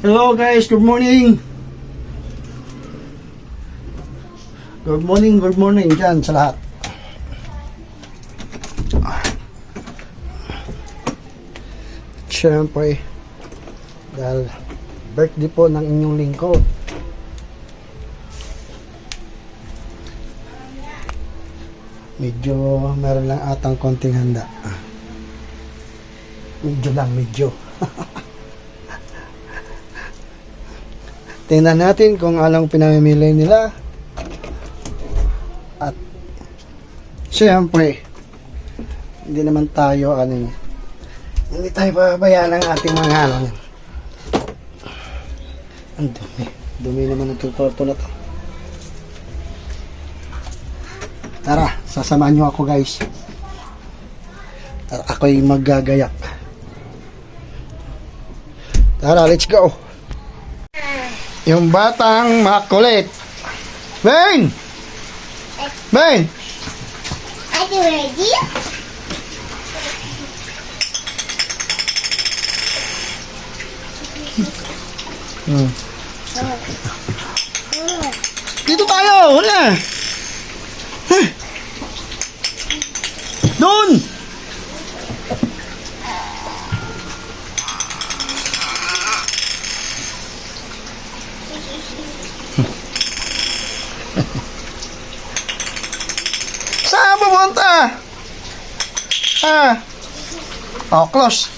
Hello guys, good morning. Good morning dyan sa lahat. Siyempre, dahil birthday po ng inyong lingkod. Medyo meron lang atang konting handa. Medyo. Tingnan natin kung anong pinamimili nila. At siyempre, hindi naman tayo hindi tayo pabayaan ng ating mga ang dumi naman ng kwarto na to. Tara, sasamahan nyo ako guys. Tara, ako'y maggagayak. Tara, let's go. Yung batang makulit. Ben! Ben! Are you ready? Dito tayo! Wala! Doon! Saan pumunta? Oh, close.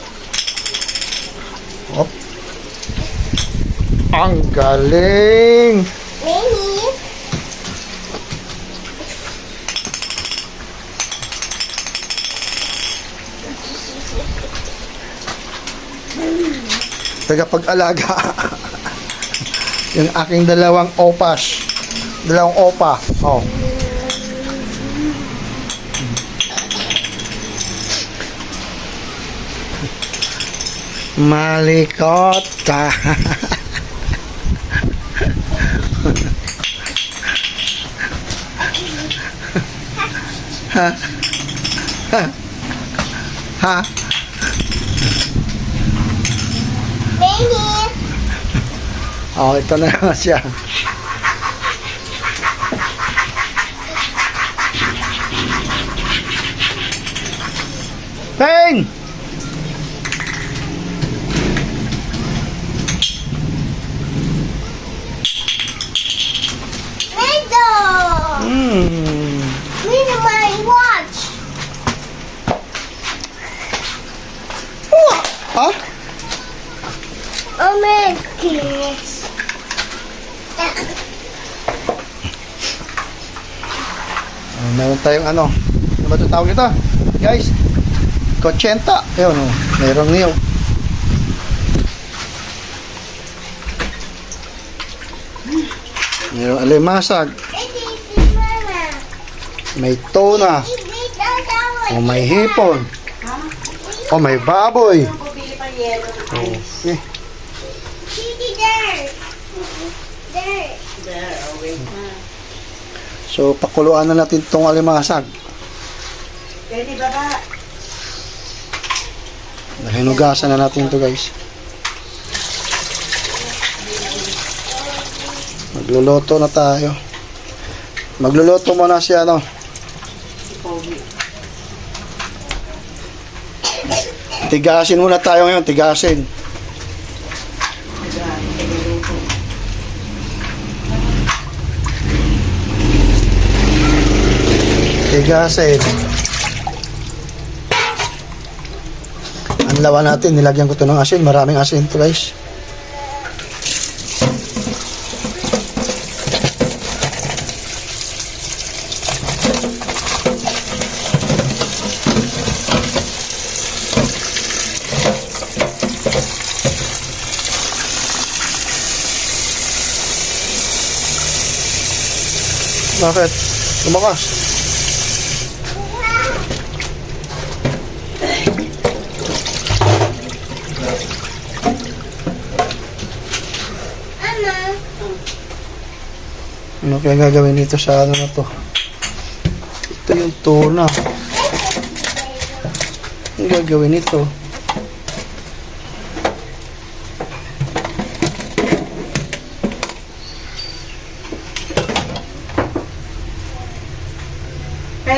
Op. Ang galing! Mimi. Tagapag-alaga. Yung aking dalawang opa. Oh. Malikota. Ha? Ha? Mimi. Oh, ito na naman siya. Peng! Mendo. Mendo, my watch. Ha? Oh my goodness. Meron tayong ano ba ito tawag ito? Guys, kotsenta. Ayun, mayroong niyo. Mayroong alimasag. May tuna. O may hipon. O may baboy. Okay. So, pakuluan na natin itong alimasag. Pwede baba. Hinugasan na natin ito guys. Magluluto na tayo. Magluluto muna siya Tigasin muna tayo ngayon, tigasin. Tigasin. Ang lawa natin, nilagyan ko ito ng asin. Maraming asin ito guys. Bakit? Lumakas. Ano kaya gagawin dito sa ano na to? Ito yung tuna. Ang gagawin nito?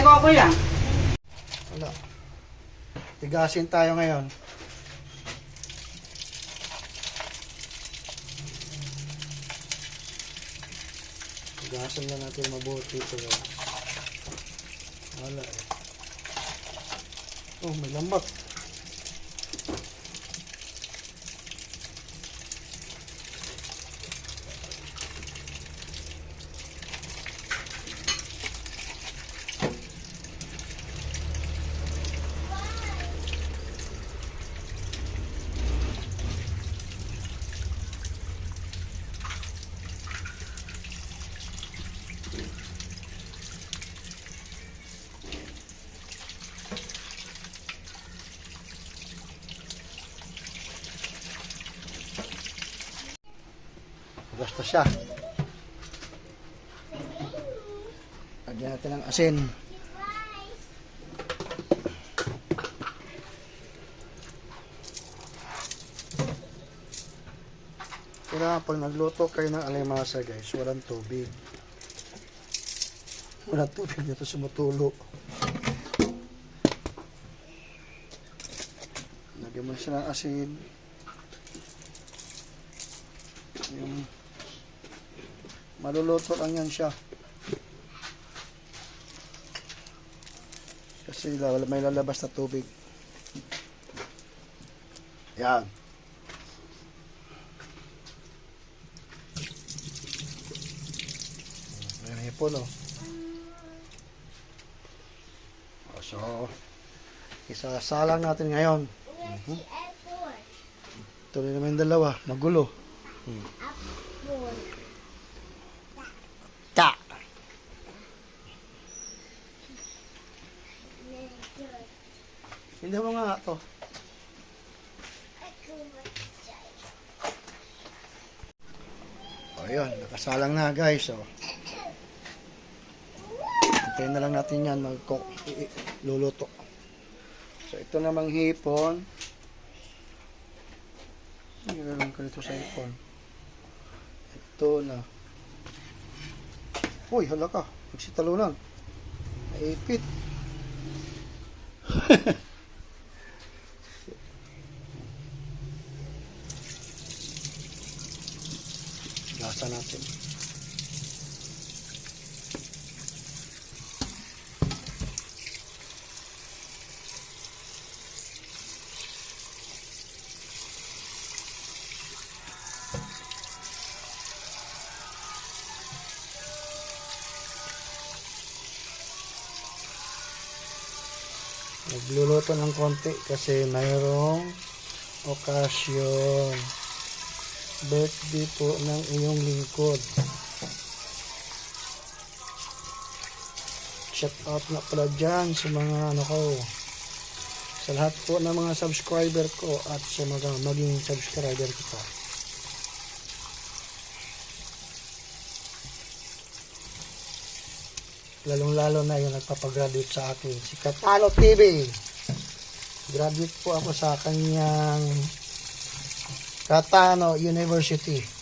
Coco yan. Wala. Tigasin tayo ngayon. Tigasin lang natin mabuti ito. Wala eh. Oh, may lambat. Basta siya. Lagyan natin ng asin. Kailangan pag nagluto kayo ng alimasa guys, walang tubig. Walang tubig dito sumutulo. Lagyan mo siya ng asin. Yung maluluto lang yan siya. Kasi may lalabas na tubig. Yan. May hipon, oh. So, isasalang natin ngayon. Tuloy naman yung dalawa. Magulo. Ta. Hindi mo nga ito. O yun, nakasalang na guys. O. Hintayin na lang natin yan luluto. So ito namang hipon. Nilagyan ko dito sa hipon. Ito na. Uy, hala ka. Nagsitalunan. Naipit. Gasa natin. Nagluluto ng konti kasi mayroong okasyon. Birthday po ng iyong lingkod. Shout out na pala dyan sa mga sa lahat po ng mga subscriber ko at sa mga maging subscriber ko pa. Lalong-lalo na yung nagpapagraduate sa akin, si Katano TV. Graduate po ako sa kanyang Katano University.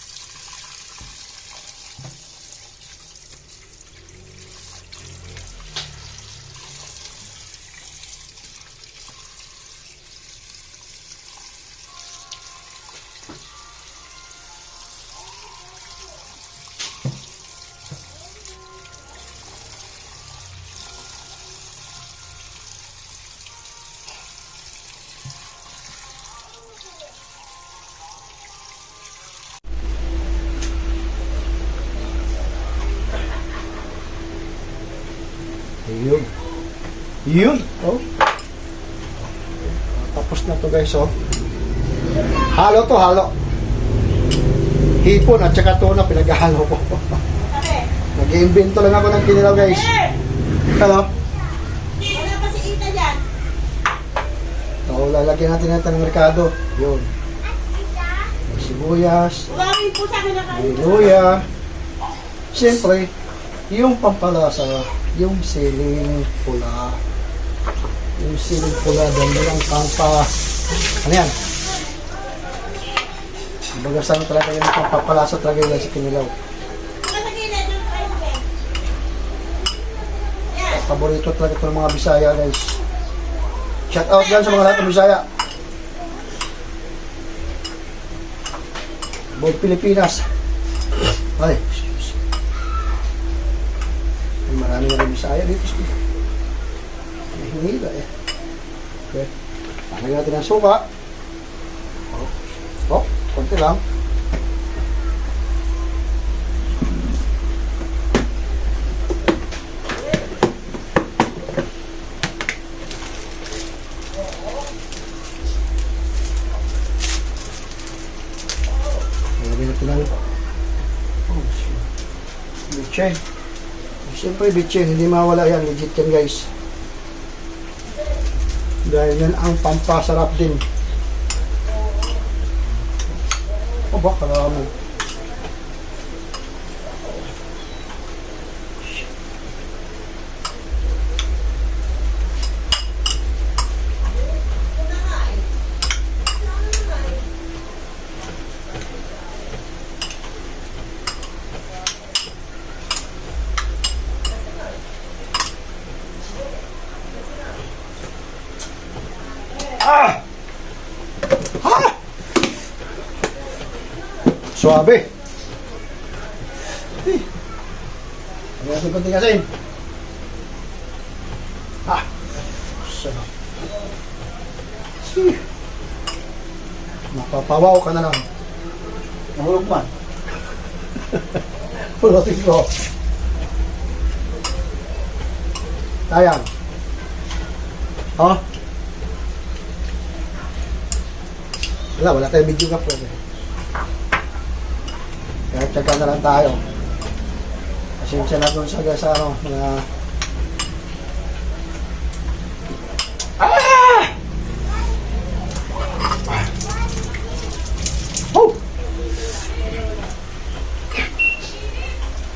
Yun. Yun. Oh. Tapos na to guys, oh. Halo to, halo. Hipon at saka tuna, pinaghalo ko. Nag-iimbento lang ako ng kinilaw guys. Ano? Wala pa si Ita dyan. So, lalagyan natin natin ng merkado. Yun. May sibuyas. Uwawin po sa akin na May luya. Siyempre, yung pampalasa, yung siling pula. Yung siling pula, dahil lang pampa. Ano yan? Bagasan talaga yung pampapalasa talaga yung sa kinilaw. Sa gilid, yung kayo, Ben. Yan. Paborito talaga ito ng mga Bisaya, guys. Shout out dyan sa mga lahat ng Bisaya. Buong Pilipinas. Ay, marami na rin Bisaya dito. May hinila eh. Okay. Lagyan natin ang suka. Oh, konti lang. Lagyan natin ang bitchin. Siyempre bitchin, hindi mawala yan. Legit yan, guys. Dahil yan ang pampasarap din. O ba, karamo. Ah! Ha! Suabe. Ang ating konting asin. Ah! Sarap. Mapapawaw ka na lang. Nahulog man. Pulutin ko. Sayang. Oh? Wala tayong video ka po. Kaya tsaga na lang tayo. Pasensya na doon sa ano, mga... Ah! Oh!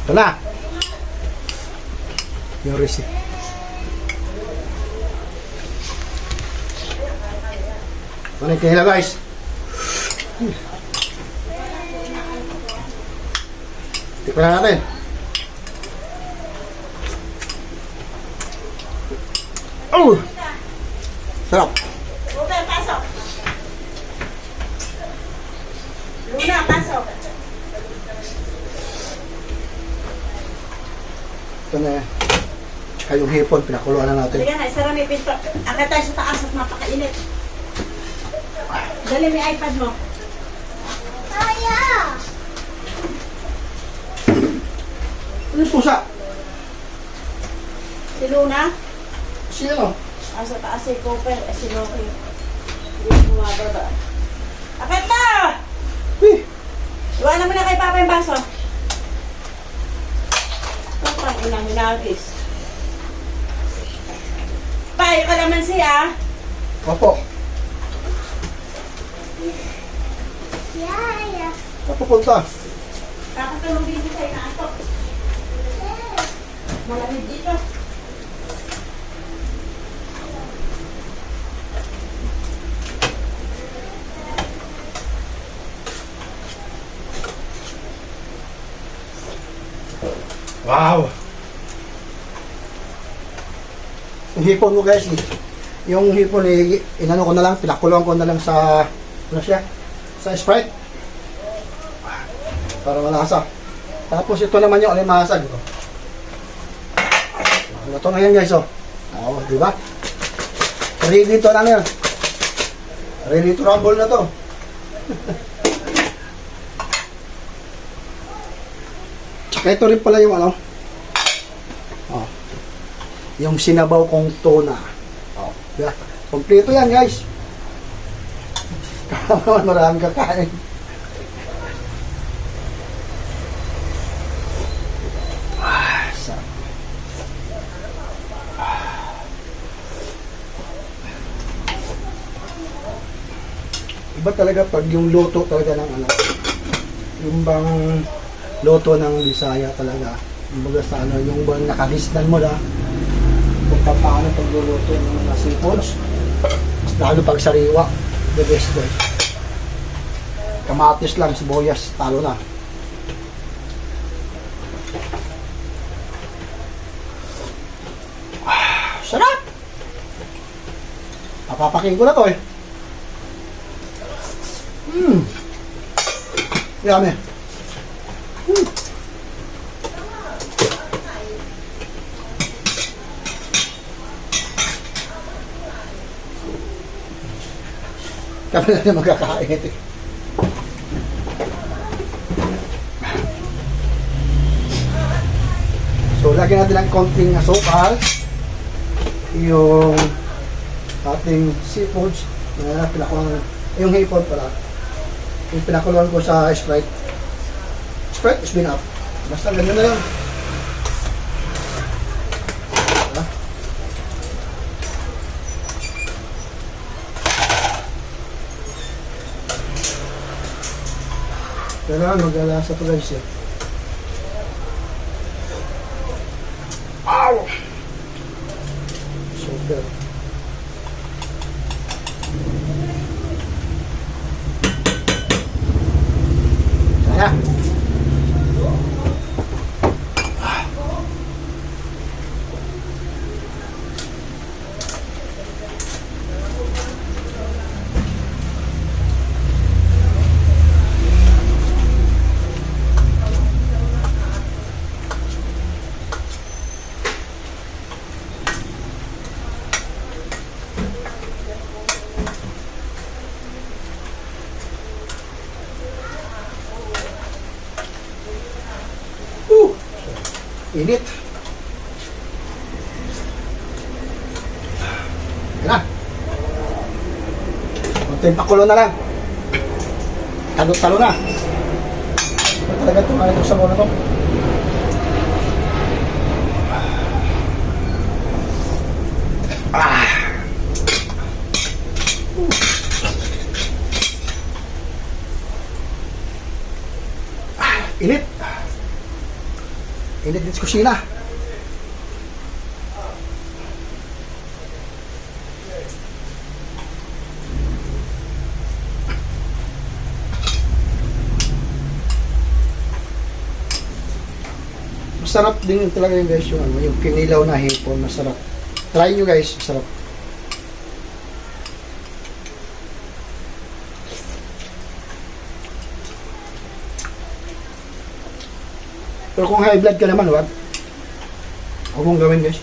Ito na! Yung receipt. Ano yung kahila, guys? Tikman na natin. Oh! Sarap. Ruben, pasok. Luna, pasok. Ito na yan. Tsaka yung hipon, pinakuluan na natin. Sige na, isara may pinto. Akit tayo sa taas at mapakainit. Dali may iPad mo. Kaya. Ano yung pusa? Si Luna, Sino? sa taas si Cooper, si Loki. Hindi bumababa. Akit na! Eh, Iwanan mo na kay Papa yung baso. Ito pang inang hinagis. Pa, yung kalamansi ah. opo. Yeah. Papupunta. Kakatulungin ko sa'yo na ato. Malamig dito. Wow! Yung hipon mo, guys, yung hipon inano ko na lang, pinakuluan ko na lang sa ano siya? Sa Sprite. Para malasa. Tapos ito naman yung alimasag. Ito na yan, guys, oh. Oo, di ba? Ready to na yan. Ready to rumble na to. Tsaka ito rin pala yung ano. Oh. Yung sinabaw kong tuna. Oh, diba? Kompleto yan, guys. Maraming kakain. Sarap. Iba talaga pag yung luto talaga ng ano. Yung bang luto ng Bisaya talaga. Kumbaga sa ano, yung bang nakalistan mo na kung paano pagluluto ng mga seafoods. Lalo pag sariwa, the best way. Kamatis lang, sibuyas, talo na. Papaking ko na to eh. Yummy. Kami na rin magkakain ito. So, lagyan natin ng konting asukal. Yung ating seafoods. Yung hipon pala. Yung pinakuluan ko sa Sprite. Sprite is been up. Basta ganyan na lang. Diba? Kailangan mag-alasa to guys eh. Ow! Super. Kaya. Init. Yan na. Kunting pakulo na lang. Talo-talo na. Talaga tumalit yung sabaw na to. Init. Init din sa kusina. Masarap din yung talaga yung guys, yung kinilaw na hipon, masarap. Try nyo guys, masarap. Pero kung high blood ka naman, huwag mong gawin guys.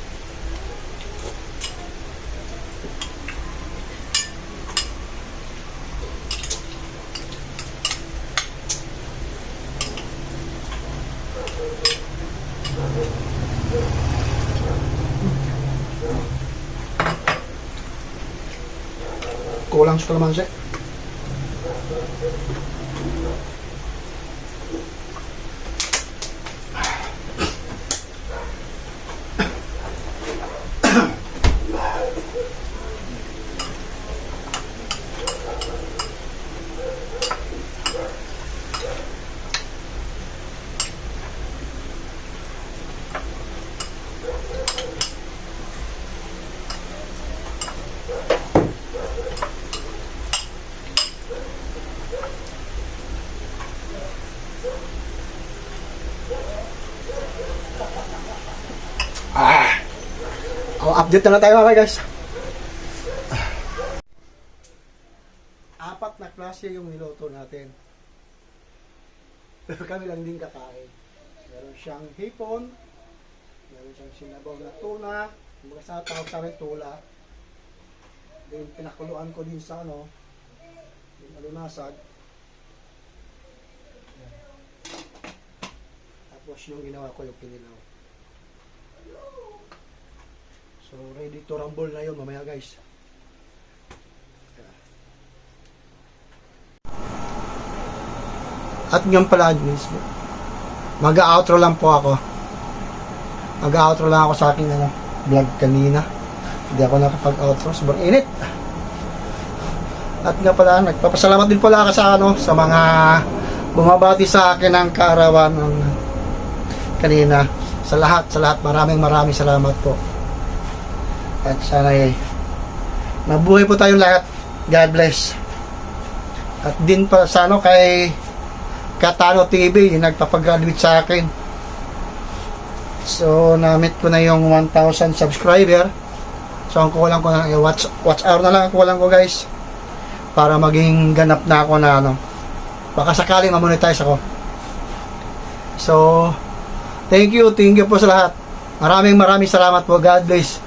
Kulang sa kalamansi. Update na lang tayo mga guys. Apat na klase yung niluto natin. Pero kami lang din kakain. Meron siyang hipon, meron siyang sinabaw na tuna, mga sa tawag sa amin tula. Then pinakuluan ko din sa yung alunasag. Tapos yung ginawa ko yung kinilaw. So, ready to rumble na yun mamaya guys. At ngayon pala guys, mag-outro lang po ako. Mag-outro lang ako sa aking vlog kanina. Hindi ako nakapag-outro, sobrang init. At nga pala, nagpapasalamat din pala ako sa mga bumabati sa akin ng kaarawan ng kanina. Sa lahat, maraming salamat po. At sana mabuhay po tayong lahat. God bless. At din pa sa kay Katano TV, yung nagpapagraduate sa akin. So, na-meet ko na yung 1,000 subscriber. So ang kulang ko na watch hour na lang ang kulang ko guys para maging ganap na ako na ano, baka sakaling ma-monetize ako. So thank you po sa lahat. Maraming salamat po. God bless.